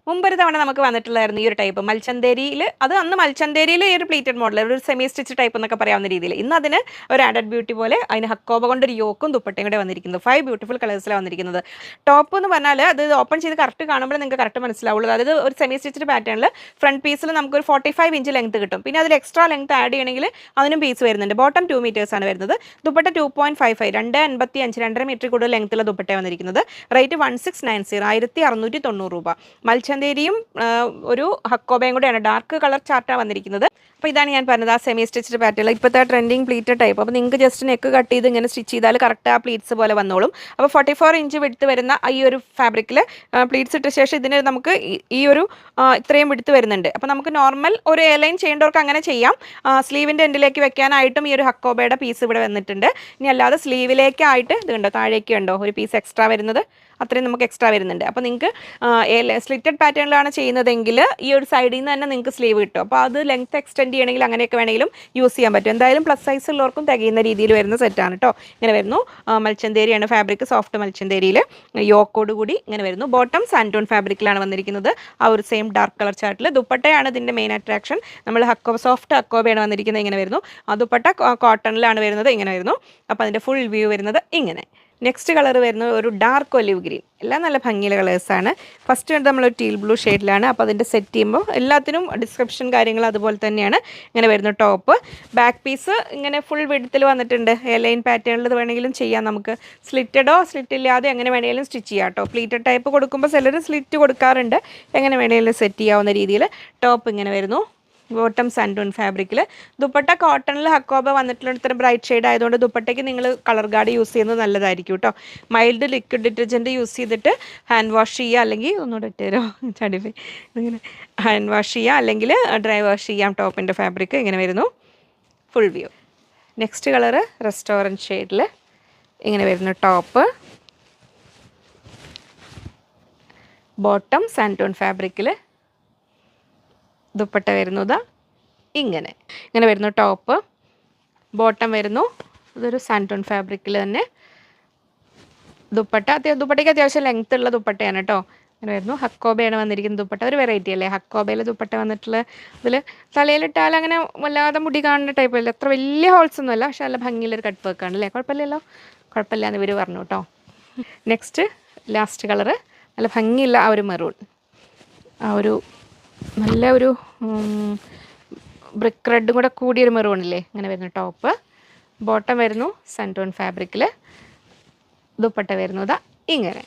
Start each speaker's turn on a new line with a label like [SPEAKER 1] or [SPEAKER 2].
[SPEAKER 1] മുമ്പൊരു തവണ നമുക്ക് വന്നിട്ടുള്ളായിരുന്നു ഈ ഒരു ടൈപ്പ് മൽച്ചന്തേരിയിൽ. അത് അന്ന് മൽച്ചന്തേരിയിൽ ഈ ഒരു പ്ലീറ്റഡ് മോഡൽ, ഒരു സെമി സ്റ്റിച്ച് ടൈപ്പ് എന്നൊക്കെ പറയാവുന്ന രീതിയിൽ. ഇന്ന് അതിന് ഒരു ആഡഡ് ബ്യൂട്ടി പോലെ അതിന് ഹക്കോബ കൊണ്ട് ഒരു യോക്കും ദുപ്പട്ടയും കൂടെ വന്നിരിക്കുന്നത്. 5 ബ്യൂട്ടിഫുൾ കളേഴ്സിലാണ് വന്നിരിക്കുന്നത്. ടോപ്പ് എന്ന് പറഞ്ഞാൽ അത് ഓപ്പൺ ചെയ്ത് കറക്റ്റ് കാണുമ്പോൾ നിങ്ങൾക്ക് കറക്റ്റ് മനസ്സിലാവുള്ളൂ. അതായത് ഒരു സെമി സ്റ്റിച്ച് പാറ്റേണിൽ ഫ്രണ്ട് പീസിൽ നമുക്കൊരു 45 ഇഞ്ച് ലെങ്ത് കിട്ടും. പിന്നെ അതിൽ എക്സ്ട്രാ ലെങ്ത് ആഡ് ചെയ്യണമെങ്കിൽ അതിനും പീസ് വരുന്നുണ്ട്. ബോട്ടം 2 മീറ്റേഴ്സ് ആണ് വരുന്നത്. ദുപ്പട്ട 2.55, 2.55, 2.5 മീറ്റർ കൂടുതൽ ലെങ്ത്തുള്ള ദുപ്പട്ട വന്നിരിക്കുന്നത്. റേറ്റ് 1690, 1690 രൂപ. മൽച്ചന്തേരിയും ഒരു ഹക്കോബയും കൂടെയാണ്. ഡാർക്ക് കളർ ചാർട്ടാണ് വന്നിരിക്കുന്നത്. അപ്പോൾ ഇതാണ് ഞാൻ പറഞ്ഞത്, ആ സെമി സ്റ്റിച്ച്ഡ് പാറ്റേൺ, ഇപ്പോഴത്തെ ട്രെൻഡിങ് പ്ലീറ്റഡ് ടൈപ്പ്. അപ്പോൾ നിങ്ങൾക്ക് ജസ്റ്റ് നെക്ക് കട്ട് ചെയ്ത് ഇങ്ങനെ സ്റ്റിച്ച് ചെയ്താൽ കറക്റ്റ് ആ പ്ലീറ്റ്സ് പോലെ വന്നോളും. അപ്പോൾ 44 ഇഞ്ച് വിടുത്ത് വരുന്ന ഈ ഒരു ഫാബ്രിക്കിൽ പ്ലീറ്റ്സ് ഇട്ട ശേഷം ഇതിന് നമുക്ക് ഈ ഒരു ഇത്രയും വിടുത്ത് വരുന്നുണ്ട്. അപ്പോൾ നമുക്ക് നോർമൽ ഒരു എയർലൈൻ ചെയ്യേണ്ടവർക്ക് അങ്ങനെ ചെയ്യാം. സ്ലീവിൻ്റെ എൻഡിലേക്ക് വെക്കാനായിട്ടും ഈ ഒരു ഹക്കോബയുടെ പീസ് ഇവിടെ വന്നിട്ടുണ്ട്. ഇനി അല്ലാതെ സ്ലീവിലേക്കായിട്ട് ഇത് കണ്ടോ, താഴേക്ക് കണ്ടോ ഒരു പീസ് എക്സ്ട്രാ വരുന്നത്, അത്രയും നമുക്ക് എക്സ്ട്രാ വരുന്നുണ്ട്. അപ്പോൾ നിങ്ങൾക്ക് സ്ലിറ്റഡ് പാറ്റേണിലാണ് ചെയ്യുന്നതെങ്കിൽ ഈ ഒരു സൈഡിൽ നിന്ന് തന്നെ നിങ്ങൾക്ക് സ്ലീവ് കിട്ടും. അപ്പോൾ അത് ലെങ്ത് എക്സ്റ്റെൻഡ് ചെയ്യണമെങ്കിൽ അങ്ങനെയൊക്കെ വേണമെങ്കിലും യൂസ് ചെയ്യാൻ പറ്റും. എന്തായാലും പ്ലസ് സൈസ് ഉള്ളവർക്കും തികയുന്ന രീതിയിൽ വരുന്ന സെറ്റാണ് കേട്ടോ. ഇങ്ങനെ വരുന്നു. മൽച്ചന്തേരിയാണ് ഫാബ്രിക്, സോഫ്റ്റ് മൽച്ചന്തേരിയിൽ യോക്കോട് കൂടി ഇങ്ങനെ വരുന്നു. ബോട്ടം സാൻറ്റോൺ ഫാബ്രിക്കിലാണ് വന്നിരിക്കുന്നത്, ആ ഒരു സെയിം ഡാർക്ക് കളർ ചാർട്ടിൽ. ദുപ്പട്ടയാണ് ഇതിൻ്റെ മെയിൻ അട്രാക്ഷൻ. നമ്മൾ സോഫ്റ്റ് ഹക്കോബയാണ് വന്നിരിക്കുന്നത്. ഇങ്ങനെ വരുന്നു. ആ ദുപ്പട്ട കോട്ടണിലാണ് വരുന്നത്. ഇങ്ങനെ വരുന്നു. അപ്പോൾ അതിൻ്റെ ഫുൾ വ്യൂ വരുന്നത് ഇങ്ങനെ. നെക്സ്റ്റ് കളർ വരുന്നത് ഒരു ഡാർക്ക് ഒലിവ് ഗ്രീൻ. എല്ലാം നല്ല ഭംഗിയുള്ള കളേഴ്സാണ്. ഫസ്റ്റ് നമ്മളൊരു ടീൽ ബ്ലൂ ഷെയ്ഡിലാണ്. അപ്പോൾ അതിൻ്റെ സെറ്റ് ചെയ്യുമ്പോൾ എല്ലാത്തിനും ഡിസ്ക്രിപ്ഷൻ കാര്യങ്ങൾ അതുപോലെ തന്നെയാണ്. ഇങ്ങനെ വരുന്നു ടോപ്പ്. ബാക്ക് പീസ് ഇങ്ങനെ ഫുൾ വിഡ്ത്തിൽ വന്നിട്ടുണ്ട്. എയർലൈൻ പാറ്റേണിൽ വേണമെങ്കിലും ചെയ്യാം. നമുക്ക് സ്ലിറ്റഡോ സ്ലിറ്റ് ഇല്ലാതെ എങ്ങനെ വേണമെങ്കിലും സ്റ്റിച്ച് ചെയ്യാം കേട്ടോ. പ്ലീറ്റഡ് ടൈപ്പ് കൊടുക്കുമ്പോൾ ചിലർ സ്ലിറ്റ് കൊടുക്കാറുണ്ട്. എങ്ങനെ വേണമെങ്കിലും സെറ്റ് ചെയ്യാവുന്ന രീതിയിൽ ടോപ്പ് ഇങ്ങനെ വരുന്നു. ബോട്ടം സാൻറ്റൂൺ ഫാബ്രിക്കിൽ. ദുപ്പട്ട കോട്ടണിൽ ഹക്കോബ വന്നിട്ടുള്ള ഇത്ര ബ്രൈറ്റ് ഷെയ്ഡ് ആയതുകൊണ്ട് ദുപ്പട്ടയ്ക്ക് നിങ്ങൾ കളർ ഗാർഡ് യൂസ് ചെയ്യുന്നത് നല്ലതായിരിക്കും കേട്ടോ. മൈൽഡ് ലിക്വിഡ് ഡിറ്റർജൻറ്റ് യൂസ് ചെയ്തിട്ട് ഹാൻഡ് വാഷ് ചെയ്യുക, അല്ലെങ്കിൽ ഒന്നുകൂടെ ഇട്ടുതരോ ചടിപ്പോയി, ഇങ്ങനെ ഹാൻഡ് വാഷ് ചെയ്യുക അല്ലെങ്കിൽ ഡ്രൈ വാഷ് ചെയ്യാം. ടോപ്പിൻ്റെ ഫാബ്രിക് ഇങ്ങനെ വരുന്നു. Full view. Next colour restaurant ഷെയ്ഡിൽ ഇങ്ങനെ വരുന്നു ടോപ്പ്. ബോട്ടം സാൻറ്റൂൺ ഫാബ്രിക്കിൽ. ദുപ്പട്ട വരുന്നത് ഇങ്ങനെ വരുന്നു. ടോപ്പ്, ബോട്ടം വരുന്നു. ഇതൊരു സാൻറ്റോൺ ഫാബ്രിക്കിൽ തന്നെ. ദുപ്പട്ടയ്ക്ക് അത്യാവശ്യം ലെങ്ത് ഉള്ള ദുപ്പട്ടയാണ് കേട്ടോ. ഇങ്ങനെ വരുന്നു. ഹക്കോബയാണ് വന്നിരിക്കുന്നത് ദുപ്പട്ട. ഒരു വെറൈറ്റി അല്ലേ ഹക്കോബയിൽ ദുപ്പട്ട വന്നിട്ടുള്ള. ഇതിൽ തലയിലിട്ടാൽ അങ്ങനെ വല്ലാതെ മുടി കാണുന്ന ടൈപ്പ് അല്ല. അത്ര വലിയ ഹോൾസ് ഒന്നുമല്ല, പക്ഷെ നല്ല ഭംഗിയുള്ളൊരു കട്ട് വർക്കാണ് അല്ലേ. കുഴപ്പമില്ലല്ലോ, കുഴപ്പമില്ല എന്ന് ഇവർ പറഞ്ഞു കേട്ടോ. നെക്സ്റ്റ് ലാസ്റ്റ് കളറ് നല്ല ഭംഗിയുള്ള ആ ഒരു മെറൂൺ, ആ ഒരു നല്ല ഒരു ബ്രിക്ക് റെഡും കൂടെ കൂടിയൊരു മെറൂണില്ലേ. ഇങ്ങനെ വരുന്നു ടോപ്പ്. ബോട്ടം വരുന്നു സാൻറ്റോൺ ഫാബ്രിക്കിൽ. ദുപ്പട്ട വരുന്നത് ഇങ്ങനെ.